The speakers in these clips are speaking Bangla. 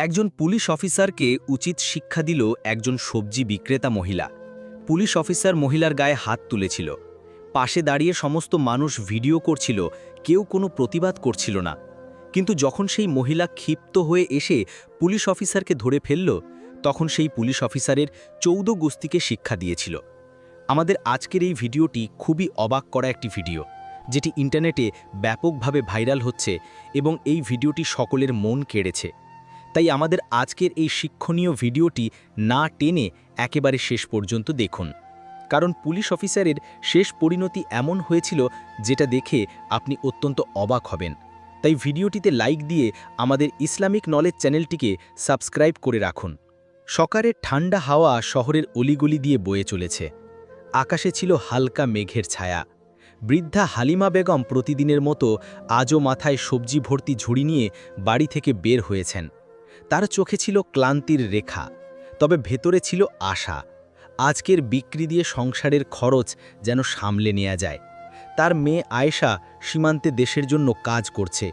একজন পুলিশ অফিসারকে উচিত শিক্ষা দিল একজন সবজি বিক্রেতা মহিলা। পুলিশ অফিসার মহিলার গায়ে হাত তুলেছিল। পাশে দাঁড়িয়ে সমস্ত মানুষ ভিডিও করছিল, কেউ কোনো প্রতিবাদ করছিল না। কিন্তু যখন সেই মহিলা ক্ষিপ্ত হয়ে এসে পুলিশ অফিসারকে ধরে ফেলল, তখন সেই পুলিশ অফিসারের 14 গোষ্ঠীকে শিক্ষা দিয়েছিল। আমাদের আজকের এই ভিডিওটি খুবই অবাক করা একটি ভিডিও, যেটি ইন্টারনেটে ব্যাপকভাবে ভাইরাল হচ্ছে এবং এই ভিডিওটি সকলের মন কেড়েছে। তাই আমাদের আজকের এই শিক্ষণীয় ভিডিওটি না টেনে একেবারে শেষ পর্যন্ত দেখুন, কারণ পুলিশ অফিসারের শেষ পরিণতি এমন হয়েছিল যেটা দেখে আপনি অত্যন্ত অবাক হবেন। তাই ভিডিওটিতে লাইক দিয়ে আমাদের ইসলামিক নলেজ চ্যানেলটিকে সাবস্ক্রাইব করে রাখুন। সকালের ঠান্ডা হাওয়া শহরের অলিগলি দিয়ে বয়ে চলেছে। আকাশে ছিল হালকা মেঘের ছায়া। বৃদ্ধা হালিমা বেগম প্রতিদিনের মতো আজও মাথায় সবজি ভর্তি ঝুড়ি নিয়ে বাড়ি থেকে বের হয়েছেন। তার চোখে ছিল ক্লান্তির রেখা, তবে ভেতরে ছিল আশা। আজকের বিক্রি দিয়ে সংসারের খরচ যেন সামলে নেওয়া যায়। তার মেয়ে আয়েশা সীমান্তে দেশের জন্য কাজ করছে।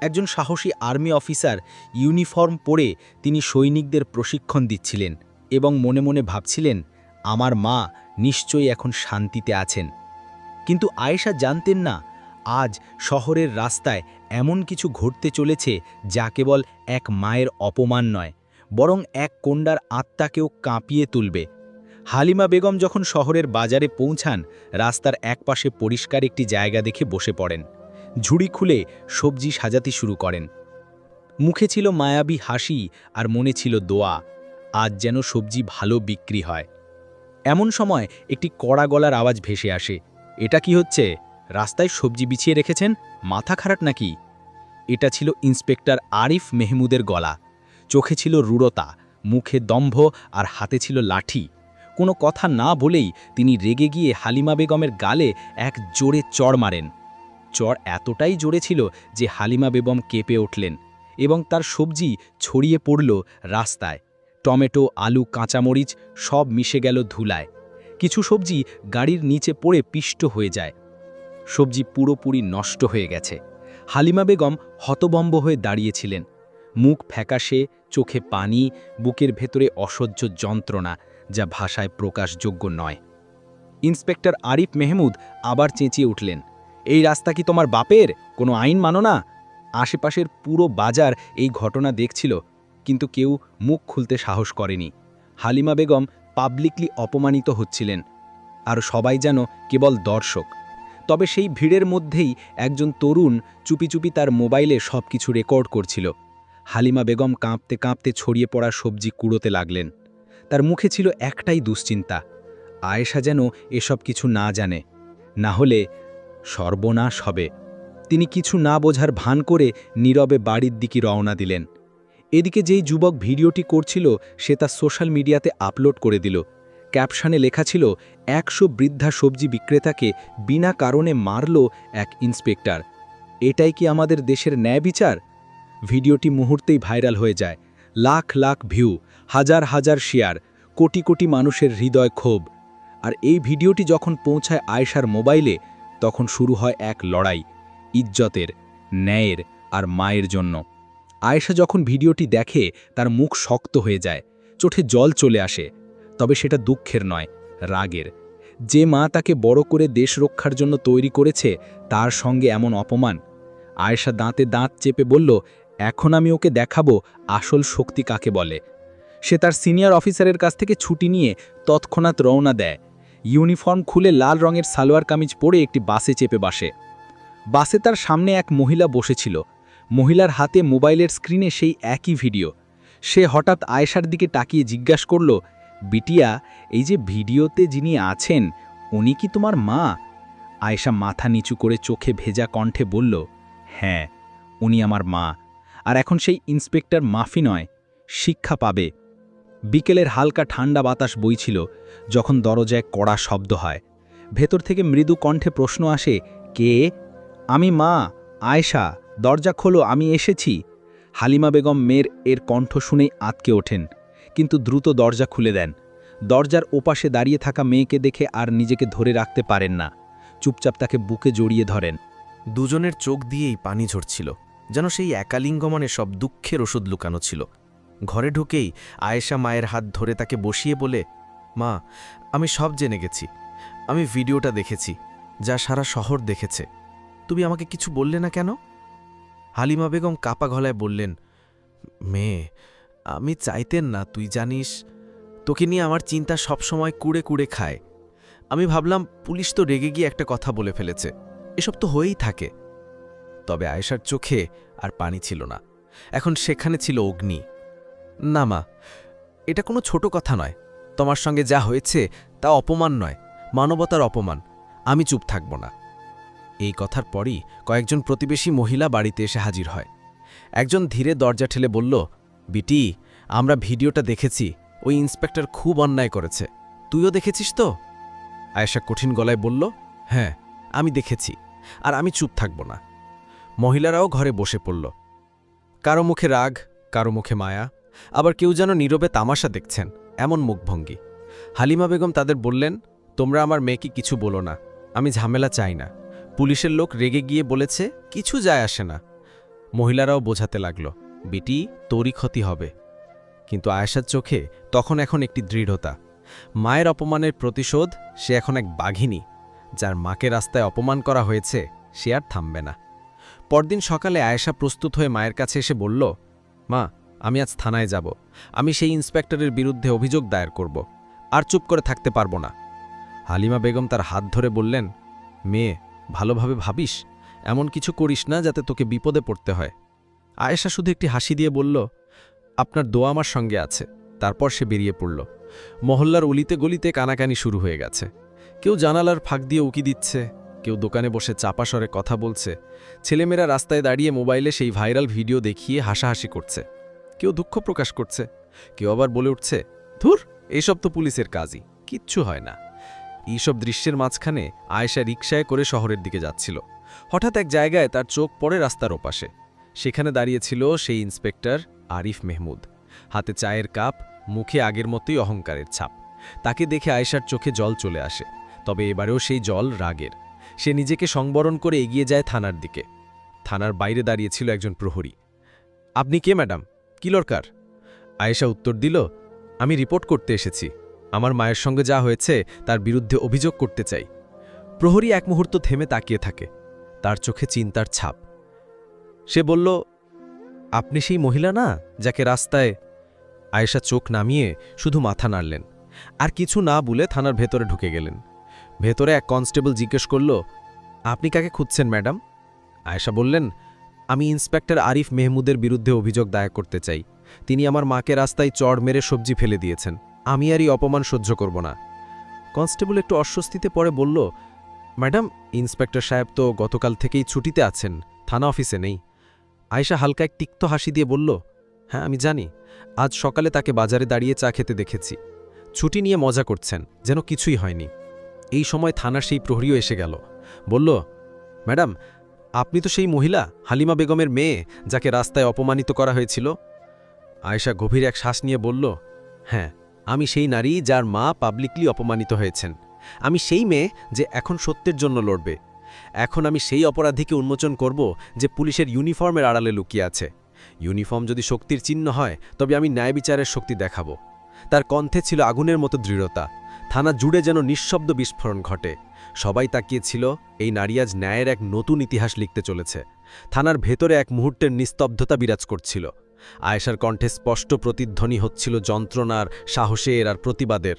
একজন সাহসী আর্মি অফিসার ইউনিফর্ম পরে তিনি সৈনিকদের প্রশিক্ষণ দিচ্ছিলেন এবং মনে মনে ভাবছিলেন, আমার মা নিশ্চয়ই এখন শান্তিতে আছেন। কিন্তু আয়েশা জানতেন না, আজ শহরের রাস্তায় এমন কিছু ঘটতে চলেছে যা কেবল এক মায়ের অপমান নয়, বরং এক কন্যার আত্মাকেও কাঁপিয়ে তুলবে। হালিমা বেগম যখন শহরের বাজারে পৌঁছান, রাস্তার একপাশে পরিষ্কার একটি জায়গা দেখে বসে পড়েন। ঝুড়ি খুলে সবজি সাজাতে শুরু করেন। মুখে ছিল মায়াবী হাসি আর মনে ছিল দোয়া, আজ যেন সবজি ভালো বিক্রি হয়। এমন সময় একটি কড়া গলার আওয়াজ ভেসে আসে, এটা কি হচ্ছে? রাস্তায় সবজি বিছিয়ে রেখেছেন, মাথা খারাপ নাকি? এটা ছিল ইন্সপেক্টর আরিফ মেহমুদের গলা। চোখে ছিল রূঢ়তা, মুখে দম্ভ আর হাতে ছিল লাঠি। কোনো কথা না বলেই তিনি রেগে গিয়ে হালিমা বেগমের গালে এক জোরে চড় মারেন। চড় এতটাই জোরে ছিল যে হালিমা বেগম কেঁপে উঠলেন এবং তার সবজি ছড়িয়ে পড়ল রাস্তায়। টমেটো, আলু, কাঁচামরিচ সব মিশে গেল ধুলায়। কিছু সবজি গাড়ির নিচে পড়ে পিষ্ট হয়ে যায়। সবজি পুরোপুরি নষ্ট হয়ে গেছে। হালিমা বেগম হতবম্ব হয়ে দাঁড়িয়েছিলেন, মুখ ফ্যাকাশে, চোখে পানি, বুকের ভেতরে অসহ্য যন্ত্রণা যা ভাষায় প্রকাশযোগ্য নয়। ইন্সপেক্টর আরিফ মেহমুদ আবার চেঁচিয়ে উঠলেন, এই রাস্তা কি তোমার বাপের? কোনো আইন মানো না? আশেপাশের পুরো বাজার এই ঘটনা দেখছিল, কিন্তু কেউ মুখ খুলতে সাহস করেনি। হালিমা বেগম পাবলিকলি অপমানিত হচ্ছিলেন, আর সবাই যেন কেবল দর্শক। তবে সেই ভিড়ের মধ্যেই একজন তরুণ চুপি চুপি তার মোবাইলে সবকিছু রেকর্ড করছিল। হালিমা বেগম কাঁপতে কাঁপতে ছড়িয়ে পড়া সবজি কুড়োতে লাগলেন। তার মুখে ছিল একটাই দুশ্চিন্তা, আয়েশা যেন এসব কিছু না জানে, না হলে সর্বনাশ হবে। তিনি কিছু না বোঝার ভান করে নীরবে বাড়ির দিকে রওনা দিলেন। এদিকে যেই যুবক ভিডিওটি করছিল সে তা সোশ্যাল মিডিয়াতে আপলোড করে দিল। ক্যাপশনে লেখা ছিল, 100 বৃদ্ধা সবজি বিক্রেতাকে বিনা কারণে মারল এক ইন্সপেক্টর। এটাই কি আমাদের দেশের ন্যায় বিচার? ভিডিওটি মুহূর্তেই ভাইরাল হয়ে যায়। লাখ লাখ ভিউ, হাজার হাজার শেয়ার, কোটি কোটি মানুষের হৃদয় ক্ষোভ। আর এই ভিডিওটি যখন পৌঁছায় আয়েশার মোবাইলে, তখন শুরু হয় এক লড়াই, ইজ্জতের, ন্যায়ের আর মায়ের জন্য। আয়েশা যখন ভিডিওটি দেখে তার মুখ শক্ত হয়ে যায়, চোখে জল চলে আসে। তবে সেটা দুঃখের নয়, রাগের। যে মা তাকে বড় করে দেশ রক্ষার জন্য তৈরি করেছে, তার সঙ্গে এমন অপমান। আয়েশা দাঁতে দাঁত চেপে বলল, এখন আমি ওকে দেখাবো আসল শক্তি কাকে বলে। সে তার সিনিয়র অফিসারের কাছ থেকে ছুটি নিয়ে তৎক্ষণাৎ রওনা দেয়। ইউনিফর্ম খুলে লাল রঙের সালোয়ার কামিজ পরে একটি বাসে চেপে বসে। বাসে তার সামনে এক মহিলা বসেছিল। মহিলার হাতে মোবাইলের স্ক্রিনে সেই একই ভিডিও। সে হঠাৎ আয়েশার দিকে তাকিয়ে জিজ্ঞাসা করল, বিটিয়া, এই যে ভিডিওতে যিনি আছেন উনি কি তোমার মা? আয়েশা মাথা নিচু করে চোখে ভেজা কণ্ঠে বলল, হ্যাঁ, উনি আমার মা। আর এখন সেই ইন্সপেক্টর মাফি নয়, শিক্ষা পাবে। বিকেলের হালকা ঠান্ডা বাতাস বইছিল যখন দরজায় কড়া শব্দ হয়। ভেতর থেকে মৃদু কণ্ঠে প্রশ্ন আসে, কে? আমি, মা, আয়েশা, দরজা খোলো, আমি এসেছি। হালিমা বেগম মেয়ের কণ্ঠ শুনেই আঁতকে ওঠেন, কিন্তু দ্রুত দরজা খুলে দেন। দরজার ওপাশে দাঁড়িয়ে থাকা মেয়েকে দেখে আর নিজেকে ধরে রাখতে পারেন না, চুপচাপ তাকে বুকে জড়িয়ে ধরেন। দুজনের চোখ দিয়েই পানি ঝরছিল, যেন সেই একালিঙ্গমনে সব দুঃখের ওষুধ লুকানো ছিল। ঘরে ঢুকেই আয়েশা মায়ের হাত ধরে তাকে বসিয়ে বলে, মা, আমি সব জেনে গেছি। আমি ভিডিওটা দেখেছি, যা সারা শহর দেখেছে। তুমি আমাকে কিছু বললে না কেন? হালিমা বেগম কাপা গলায় বললেন, মেয়ে, আমি চাইতেন না, তুই জানিস, তোকে নিয়ে আমার চিন্তা সবসময় কুড়ে কুড়ে খায়। আমি ভাবলাম পুলিশ তো রেগে গিয়ে একটা কথা বলে ফেলেছে, এসব তো হয়েই থাকে। তবে আয়েশার চোখে আর পানি ছিল না, এখন সেখানে ছিল অগ্নি। না মা, এটা কোনো ছোট কথা নয়। তোমার সঙ্গে যা হয়েছে তা অপমান নয়, মানবতার অপমান। আমি চুপ থাকব না। এই কথার পরই কয়েকজন প্রতিবেশী মহিলা বাড়িতে এসে হাজির হয়। একজন ধীরে দরজা ঠেলে বলল, বিটি, আমরা ভিডিওটা দেখেছি, ওই ইন্সপেক্টর খুব অন্যায় করেছে। তুইও দেখেছিস তো? আয়েশা কঠিন গলায় বলল, হ্যাঁ, আমি দেখেছি, আর আমি চুপ থাকব না। মহিলারাও ঘরে বসে পড়ল। কারো মুখে রাগ, কারো মুখে মায়া, আবার কেউ যেন নীরবে তামাশা দেখছেন, এমন মুখভঙ্গি। হালিমা বেগম তাদের বললেন, তোমরা আমার মেয়েকে কিছু বলো না, আমি ঝামেলা চাই না। পুলিশের লোক রেগে গিয়ে বলেছে, কিছু যায় আসে না। মহিলারাও বোঝাতে লাগল, বিটি, তোরই ক্ষতি হবে। কিন্তু আয়েশার চোখে তখন এখন একটি দৃঢ়তা। মায়ের অপমানের প্রতিশোধ, সে এখন এক বাঘিনী। যার মাকে রাস্তায় অপমান করা হয়েছে, সে আর থামবে না। পরদিন সকালে আয়েশা প্রস্তুত হয়ে মায়ের কাছে এসে বলল, মা, আমি আজ থানায় যাব। আমি সেই ইন্সপেক্টরের বিরুদ্ধে অভিযোগ দায়ের করব। আর চুপ করে থাকতে পারবো না। হালিমা বেগম তার হাত ধরে বললেন, মেয়ে, ভালোভাবে ভাবিস, এমন কিছু করিস না যাতে তোকে বিপদে পড়তে হয়। আয়েশা শুধু একটি হাসি দিয়ে বলল, আপনার দোয়া আমার সঙ্গে আছে। তারপর সে বেরিয়ে পড়ল। মহল্লার অলিতে গলিতে কানাকানি শুরু হয়ে গেছে। কেউ জানালার ফাঁক দিয়ে উকি দিচ্ছে, কেউ দোকানে বসে চাপা স্বরে কথা বলছে, ছেলেমেয়েরা রাস্তায় দাঁড়িয়ে মোবাইলে সেই ভাইরাল ভিডিও দেখিয়ে হাসাহাসি করছে। কেউ দুঃখ প্রকাশ করছে, কেউ আবার বলে উঠছে, ধুর, এইসব তো পুলিশের কাজই, কিচ্ছু হয় না। এইসব দৃশ্যের মাঝখানে আয়েশা রিকশায় করে শহরের দিকে যাচ্ছিল। হঠাৎ এক জায়গায় তার চোখ পড়ে রাস্তার ওপাশে। সেখানে দাঁড়িয়েছিল সেই ইন্সপেক্টর আরিফ মেহমুদ, হাতে চায়ের কাপ, মুখে আগের মতোই অহংকারের ছাপ। তাকে দেখে আয়েশার চোখে জল চলে আসে, তবে এবারেও সেই জল রাগের। সে নিজেকে সংবরণ করে এগিয়ে যায় থানার দিকে। থানার বাইরে দাঁড়িয়েছিল একজন প্রহরী। আপনি কে ম্যাডাম, কি দরকার? আয়েশা উত্তর দিল, আমি রিপোর্ট করতে এসেছি। আমার মায়ের সঙ্গে যা হয়েছে তার বিরুদ্ধে অভিযোগ করতে চাই। প্রহরী এক মুহূর্ত থেমে তাকিয়ে থাকে, তার চোখে চিন্তার ছাপ। সে বলল, আপনি সেই মহিলা না যাকে রাস্তায়? আয়েশা চোখ নামিয়ে শুধু মাথা নাড়লেন, আর কিছু না বলে থানার ভেতরে ঢুকে গেলেন। ভেতরে এক কনস্টেবল জিজ্ঞেস করল, আপনি কাকে খুঁজছেন ম্যাডাম? আয়েশা বললেন, আমি ইন্সপেক্টর আরিফ মেহমুদের বিরুদ্ধে অভিযোগ দায়ের করতে চাই। তিনি আমার মাকে রাস্তায় চড় মেরে সবজি ফেলে দিয়েছেন। আমি আর এই অপমান সহ্য করব না। কনস্টেবল একটু অস্বস্তিতে পড়ে বলল, ম্যাডাম, ইন্সপেক্টর সাহেব তো গতকাল থেকেই ছুটিতে আছেন, থানা অফিসে নেই। আয়েশা হালকা এক তিক্ত হাসি দিয়ে বলল, হ্যাঁ, আমি জানি। আজ সকালে তাকে বাজারে দাঁড়িয়ে চা খেতে দেখেছি। ছুটি নিয়ে মজা করছেন, যেন কিছুই হয়নি। এই সময় থানার সেই প্রহরীও এসে গেল। বলল, ম্যাডাম, আপনি তো সেই মহিলা হালিমা বেগমের মেয়ে যাকে রাস্তায় অপমানিত করা হয়েছিল? আয়েশা গভীর এক শ্বাস নিয়ে বলল, হ্যাঁ, আমি সেই নারী যার মা পাবলিকলি অপমানিত হয়েছেন। আমি সেই মেয়ে যে এখন সত্যের জন্য লড়বে। এখন আমি সেই অপরাধীকে উন্মোচন করব যে পুলিশের ইউনিফর্মের আড়ালে লুকিয়ে আছে। ইউনিফর্ম যদি শক্তির চিহ্ন হয়, তবে আমি ন্যায় বিচারের শক্তি দেখাব। তার কণ্ঠে ছিল আগুনের মতো দৃঢ়তা। থানা জুড়ে যেন নিঃশব্দ বিস্ফোরণ ঘটে। সবাই তাকিয়েছিল, এই নারী আজ ন্যায়ের এক নতুন ইতিহাস লিখতে চলেছে। থানার ভেতরে এক মুহূর্তের নিস্তব্ধতা বিরাজ করছিল। আয়েশার কণ্ঠে স্পষ্ট প্রতিধ্বনি হচ্ছিল যন্ত্রণার, সাহসের আর প্রতিবাদের।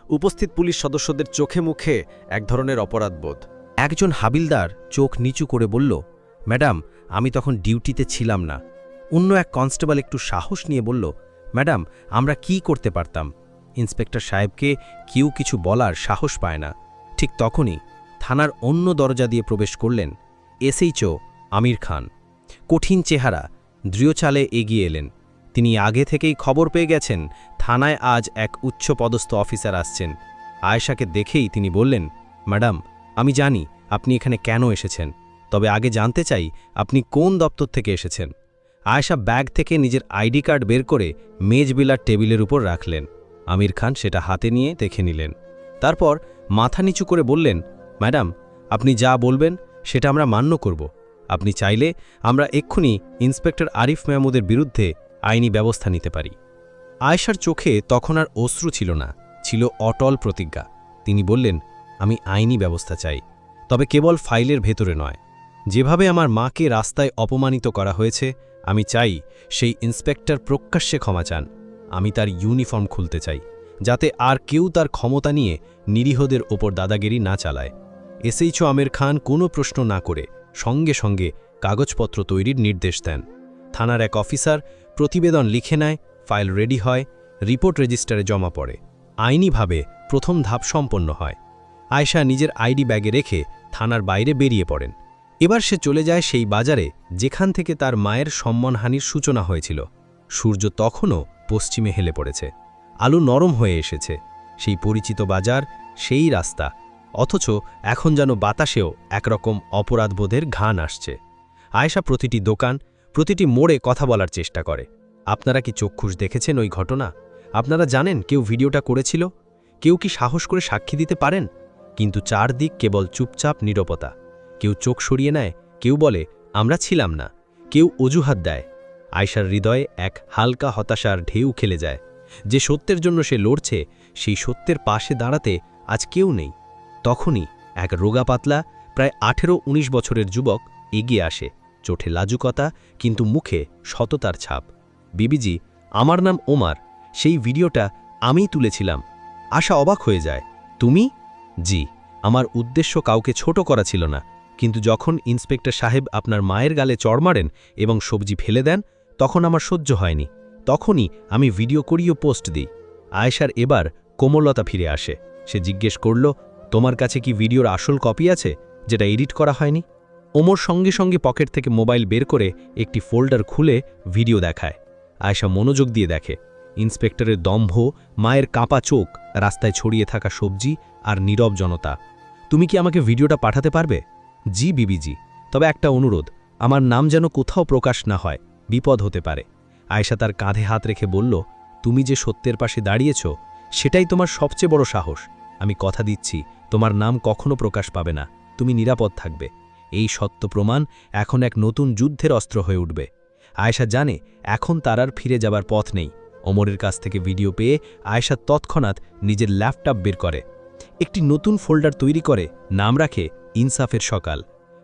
উপস্থিত পুলিশ সদস্যদের চোখে মুখে এক ধরনের অপরাধবোধ। একজন হাবিলদার চোখ নিচু করে বলল, ম্যাডাম, আমি তখন ডিউটিতে ছিলাম না। অন্য এক কনস্টেবল একটু সাহস নিয়ে বলল, ম্যাডাম, আমরা কি করতে পারতাম? ইন্সপেক্টর সাহেবকে কেউ কিছু বলার সাহস পায় না। ঠিক তখনই থানার অন্য দরজা দিয়ে প্রবেশ করলেন এসএইচও আমির খান। কঠিন চেহারা, দৃঢ় চালে এগিয়ে এলেন। তিনি আগে থেকেই খবর পেয়ে গেছেন থানায় আজ এক উচ্চপদস্থ অফিসার আসছেন। আয়েশাকে দেখেই তিনি বললেন, ম্যাডাম, আমি জানি আপনি এখানে কেন এসেছেন, তবে আগে জানতে চাই আপনি কোন দপ্তর থেকে এসেছেন। আয়েশা ব্যাগ থেকে নিজের আইডি কার্ড বের করে মেজবিলার টেবিলের উপর রাখলেন। আমির খান সেটা হাতে নিয়ে দেখে নিলেন। তারপর মাথা নিচু করে বললেন, ম্যাডাম, আপনি যা বলবেন সেটা আমরা মান্য করব। আপনি চাইলে আমরা এক্ষুনি ইন্সপেক্টর আরিফ মেহমুদের বিরুদ্ধে আইনি ব্যবস্থা নিতে পারি। আয়েশার চোখে তখন আর অশ্রু ছিল না, ছিল অটল প্রতিজ্ঞা। তিনি বললেন, আমি আইনি ব্যবস্থা চাই, তবে কেবল ফাইলের ভেতরে নয়। যেভাবে আমার মাকে রাস্তায় অপমানিত করা হয়েছে, আমি চাই সেই ইন্সপেক্টর প্রকাশ্যে ক্ষমা চান। আমি তার ইউনিফর্ম খুলতে চাই, যাতে আর কেউ তার ক্ষমতা নিয়ে নিরীহদের ওপর দাদাগিরি না চালায়। এসএইচও আমির খান কোনো প্রশ্ন না করে সঙ্গে সঙ্গে কাগজপত্র তৈরির নির্দেশ দেন। থানার এক অফিসার প্রতিবেদন লিখে নেয়, ফাইল রেডি হয়, রিপোর্ট রেজিস্টারে জমা পড়ে। আইনিভাবে প্রথম ধাপ সম্পন্ন হয়। আয়েশা নিজের আইডি ব্যাগে রেখে থানার বাইরে বেরিয়ে পড়েন। এবার সে চলে যায় সেই বাজারে যেখান থেকে তার মায়ের সম্মানহানির সূচনা হয়েছিল। সূর্য তখনও পশ্চিমে হেলে পড়েছে, আলো নরম হয়ে এসেছে। সেই পরিচিত বাজার, সেই রাস্তা, অথচ এখন যেন বাতাসেও একরকম অপরাধবোধের ঘ্রাণ আসছে। আয়েশা প্রতিটি দোকান, প্রতিটি মোড়ে কথা বলার চেষ্টা করে। আপনারা কি চক্ষুষ দেখেছেন ওই ঘটনা? আপনারা জানেন কেউ ভিডিওটা করেছিল? কেউ কি সাহস করে সাক্ষী দিতে পারেন? কিন্তু চারদিক কেবল চুপচাপ নীরবতা। কেউ চোখ সরিয়ে নেয়, কেউ বলে আমরা ছিলাম না, কেউ অজুহাত দেয়। আয়েশার হৃদয়ে এক হালকা হতাশার ঢেউ খেলে যায়। যে সত্যের জন্য সে লড়ছে, সেই সত্যের পাশে দাঁড়াতে আজ কেউ নেই। তখনই এক রোগা পাতলা, প্রায় 18-19 বছরের যুবক এগিয়ে আসে। চোখে লাজুকতা, কিন্তু মুখে সততার ছাপ। বিবিজি, আমার নাম ওমার, সেই ভিডিওটা আমিই তুলেছিলাম। আশা অবাক হয়ে যায়। তুমি? জি, আমার উদ্দেশ্য কাউকে ছোট করা ছিল না, কিন্তু যখন ইন্সপেক্টর সাহেব আপনার মায়ের গালে চড় মারেন এবং সবজি ফেলে দেন, তখন আমার সহ্য হয়নি। তখনই আমি ভিডিও করিও পোস্ট দিই। আয়েশার এবার কোমলতা ফিরে আসে। সে জিজ্ঞেস করল, তোমার কাছে কি ভিডিওর আসল কপি আছে, যেটা এডিট করা হয়নি? ওমর সঙ্গে সঙ্গে পকেট থেকে মোবাইল বের করে একটি ফোল্ডার খুলে ভিডিও দেখায়। আয়েশা মনোযোগ দিয়ে দেখে। ইন্সপেক্টরের দম্ভ, মায়ের কাঁপা চোখ, রাস্তায় ছড়িয়ে থাকা সবজি আর নীরব জনতা। তুমি কি আমাকে ভিডিওটা পাঠাতে পারবে? জি বিবিজি, তবে একটা অনুরোধ, আমার নাম যেন কোথাও প্রকাশ না হয়, বিপদ হতে পারে। আয়েশা তার কাঁধে হাত রেখে বলল, তুমি যে সত্যের পাশে দাঁড়িয়েছ, সেটাই তোমার সবচেয়ে বড় সাহস। আমি কথা দিচ্ছি, তোমার নাম কখনো প্রকাশ পাবে না, তুমি নিরাপদ থাকবে। এই সত্য প্রমাণ এখন এক নতুন যুদ্ধের অস্ত্র হয়ে উঠবে। আয়েশা জানে এখন তার আর ফিরে যাবার পথ নেই। ওমরের কাছ থেকে ভিডিও পেয়ে আয়েশা তৎক্ষণাৎ নিজের ল্যাপটপ বের করে, একটি নতুন ফোল্ডার তৈরি করে, নাম রাখে ইনসাফের সকাল।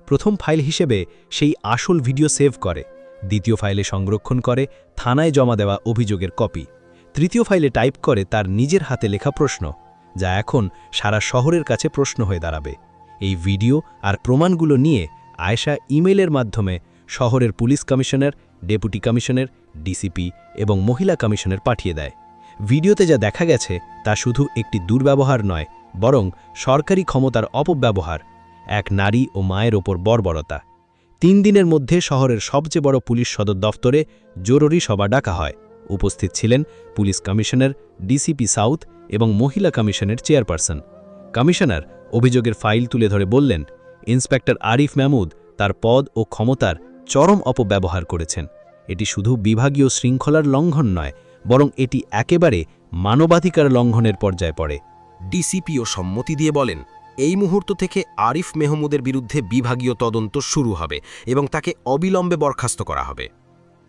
প্রথম ফাইল হিসেবে সেই আসল ভিডিও সেভ করে, দ্বিতীয় ফাইলে সংরক্ষণ করে থানায় জমা দেওয়া অভিযোগের কপি, তৃতীয় ফাইলে টাইপ করে তার নিজের হাতে লেখা প্রশ্ন, যা এখন সারা শহরের কাছে প্রশ্ন হয়ে দাঁড়াবে। এই ভিডিও আর প্রমাণগুলো নিয়ে আয়েশা ইমেইলের মাধ্যমে শহরের police commissioner, deputy commissioner, DCP এবং মহিলা কমিশনার পাঠিয়ে দেয়। ভিডিওতে যা দেখা গেছে তা শুধু একটি দুর্ব্যবহার নয়, বরং সরকারি ক্ষমতার অপব্যবহার, এক নারী ও মায়ের ওপর বর্বরতা। 3 দিনের মধ্যে শহরের সবচেয়ে বড় পুলিশ সদর দফতরে জরুরি সভা ডাকা হয়। উপস্থিত ছিলেন পুলিশ কমিশনার, ডিসিপি সাউথ এবং মহিলা কমিশনের চেয়ারপারসন। কমিশনার অভিযোগের ফাইল তুলে ধরে বললেন, ইন্সপেক্টর আরিফ মাহমুদ তার পদ ও ক্ষমতার চরম অপব্যবহার করেছেন। এটি শুধু বিভাগীয় শৃঙ্খলার লঙ্ঘন নয়, বরং এটি একেবারে মানবাধিকার লঙ্ঘনের পর্যায়ে পড়ে। ডিসিপিও সম্মতি দিয়ে বলেন, এই মুহূর্ত থেকে আরিফ মেহমুদের বিরুদ্ধে বিভাগীয় তদন্ত শুরু হবে এবং তাকে অবিলম্বে বরখাস্ত করা হবে।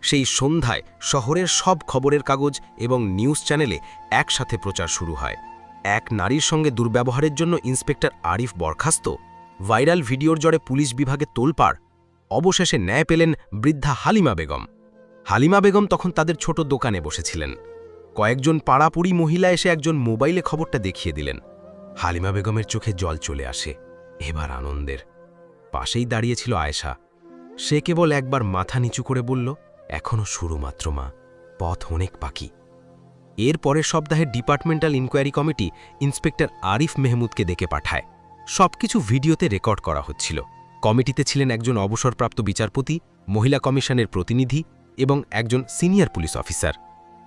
সেই সন্ধ্যায় শহরের সব খবরের কাগজ এবং নিউজ চ্যানেলে একসাথে প্রচার শুরু হয়। এক নারীর সঙ্গে দুর্ব্যবহারের জন্য ইন্সপেক্টর আরিফ বরখাস্ত। ভাইরাল ভিডিওর জড়ে পুলিশ বিভাগে তোলপাড়। অবশেষে ন্যায় পেলেন বৃদ্ধা হালিমা বেগম। হালিমা বেগম তখন তাদের ছোট দোকানে বসেছিলেন। কয়েকজন পাড়াপুরি মহিলা এসে একজন মোবাইলে খবরটা দেখিয়ে দিলেন। হালিমা বেগমের চোখে জল চলে আসে, এবার আনন্দের। পাশেই দাঁড়িয়েছিল আয়েশা। সে কেবল একবার মাথা নিচু করে বলল, এখনও শুরু মাত্র মা, পথ অনেক বাকি। এর পরের সপ্তাহে departmental inquiry committee inspector Arif মেহমুদকে ডেকে পাঠায়। সবকিছু ভিডিওতে রেকর্ড করা হচ্ছিল। কমিটিতে ছিলেন একজন অবসরপ্রাপ্ত বিচারপতি, মহিলা কমিশনের প্রতিনিধি এবং একজন সিনিয়র পুলিশ অফিসার।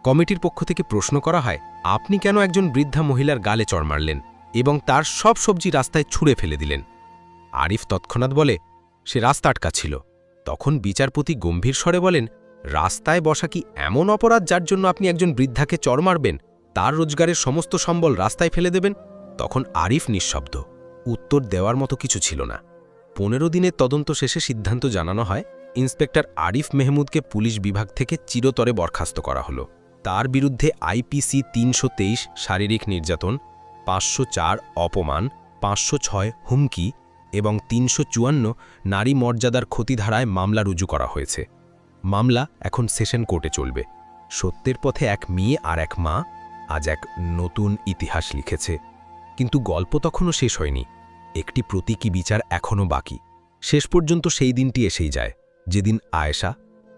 কমিটির পক্ষ থেকে প্রশ্ন করা হয়, আপনি কেন একজন বৃদ্ধা মহিলার গালে চড় মারলেন এবং তার সব সবজি রাস্তায় ছুঁড়ে ফেলে দিলেন? আরিফ তৎক্ষণাৎ বলে, সে রাস্তা আটকা ছিল। তখন বিচারপতি গম্ভীর স্বরে বলেন, রাস্তায় বসা কি এমন অপরাধ যার জন্য আপনি একজন বৃদ্ধাকে চড় মারবেন, তার রোজগারের সমস্ত সম্বল রাস্তায় ফেলে দেবেন? তখন আরিফ নিঃশব্দ। উত্তর দেওয়ার মতো কিছু ছিল না। 15 দিনের তদন্ত শেষে সিদ্ধান্ত জানানো হয়, ইন্সপেক্টর আরিফ মেহমুদকে পুলিশ বিভাগ থেকে চিরতরে বরখাস্ত করা হলো। তার বিরুদ্ধে আইপিসি ৩২৩ শারীরিক নির্যাতন, ৫০৪ অপমান, ৫০৬ হুমকি এবং ৩৫৪ নারী মর্যাদার ক্ষতি ধারায় মামলা রুজু করা হয়েছে। মামলা এখন সেশন কোর্টে চলবে। সত্যের পথে এক মেয়ে আর এক মা আজ এক নতুন ইতিহাস লিখেছে। কিন্তু গল্প তখনও শেষ হয়নি। একটি প্রতীকী বিচার এখনও বাকি। শেষ পর্যন্ত সেই দিনটি এসেই যায় যেদিন আয়েশা,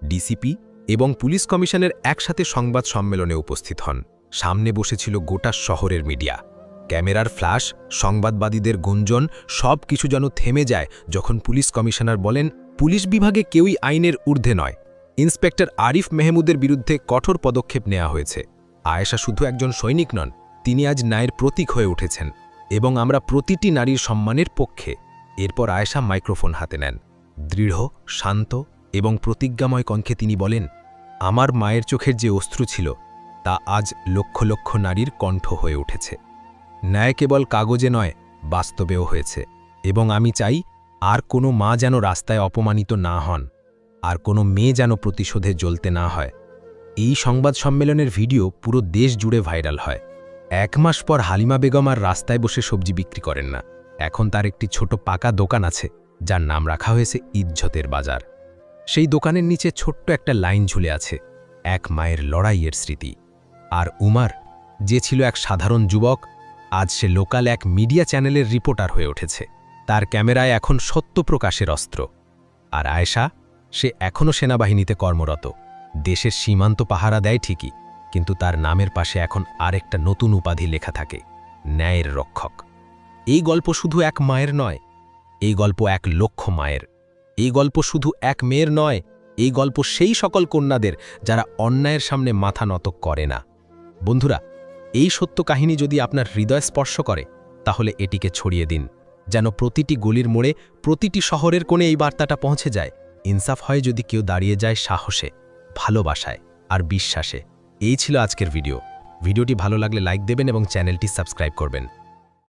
ডিসিপি এবং পুলিশ কমিশনের একসাথে সংবাদ সম্মেলনে উপস্থিত হন। সামনে বসেছিল গোটা শহরের মিডিয়া। ক্যামেরার ফ্ল্যাশ, সংবাদবাদীদের গুঞ্জন, সব কিছু যেন থেমে যায় যখন পুলিশ কমিশনার বলেন, পুলিশ বিভাগে কেউই আইনের ঊর্ধ্বে নয়। ইন্সপেক্টর আরিফ মেহমুদের বিরুদ্ধে কঠোর পদক্ষেপ নেওয়া হয়েছে। আয়েশা শুধু একজন সৈনিক নন, তিনি আজ ন্যায়ের প্রতীক হয়ে উঠেছেন এবং আমরা প্রতিটি নারীর সম্মানের পক্ষে। এরপর আয়েশা মাইক্রোফোন হাতে নেন। দৃঢ়, শান্ত এবং প্রতিজ্ঞাময় কণ্ঠে তিনি বলেন, আমার মায়ের চোখের যে অশ্রু ছিল তা আজ লক্ষ লক্ষ নারীর কণ্ঠ হয়ে উঠেছে। ন্যায় কেবল কাগজে নয়, বাস্তবেও হয়েছে। এবং আমি চাই আর কোনো মা যেন রাস্তায় অপমানিত না হন, আর কোনো মেয়ে যেন প্রতিশোধে জ্বলতে না হয়। এই সংবাদ সম্মেলনের ভিডিও পুরো দেশ জুড়ে ভাইরাল হয়। ১ মাস পর হালিমা বেগম আর রাস্তায় বসে সবজি বিক্রি করেন না। এখন তার একটি ছোট পাকা দোকান আছে, যার নাম রাখা হয়েছে ইজ্জতের বাজার। সেই দোকানের নিচে ছোট্ট একটা লাইন ঝুলে আছে, এক মায়ের লড়াইয়ের স্মৃতি। আর উমার, যে ছিল এক সাধারণ যুবক, আজ সে লোকাল এক মিডিয়া চ্যানেলের রিপোর্টার হয়ে উঠেছে। তার ক্যামেরায় এখন সত্য প্রকাশের অস্ত্র। আর আয়েশা, সে এখনও সেনাবাহিনীতে কর্মরত। দেশের সীমান্ত পাহারা দেয় ঠিকই, কিন্তু তার নামের পাশে এখন আরেকটা নতুন উপাধি লেখা থাকে, ন্যায়ের রক্ষক। এই গল্প শুধু এক মায়ের নয়, এই গল্প ১ লক্ষ মায়ের। এই গল্প শুধু এক মেয়ের নয়, এই গল্প সেই সকল কন্যাদের যারা অন্যায়ের সামনে মাথা নত করে না। বন্ধুরা, এই সত্য কাহিনী যদি আপনার হৃদয় স্পর্শ করে, তাহলে এটিকে ছড়িয়ে দিন, যেন প্রতিটি গলির মোড়ে, প্রতিটি শহরের কোণে এই বার্তাটা পৌঁছে যায়। ইনসাফ হয় যদি কেউ দাঁড়িয়ে যায় সাহসে, ভালোবাসায় আর বিশ্বাসে। এই ছিল আজকের ভিডিও। ভিডিওটি ভালো লাগলে লাইক দেবেন এবং চ্যানেলটি সাবস্ক্রাইব করবেন।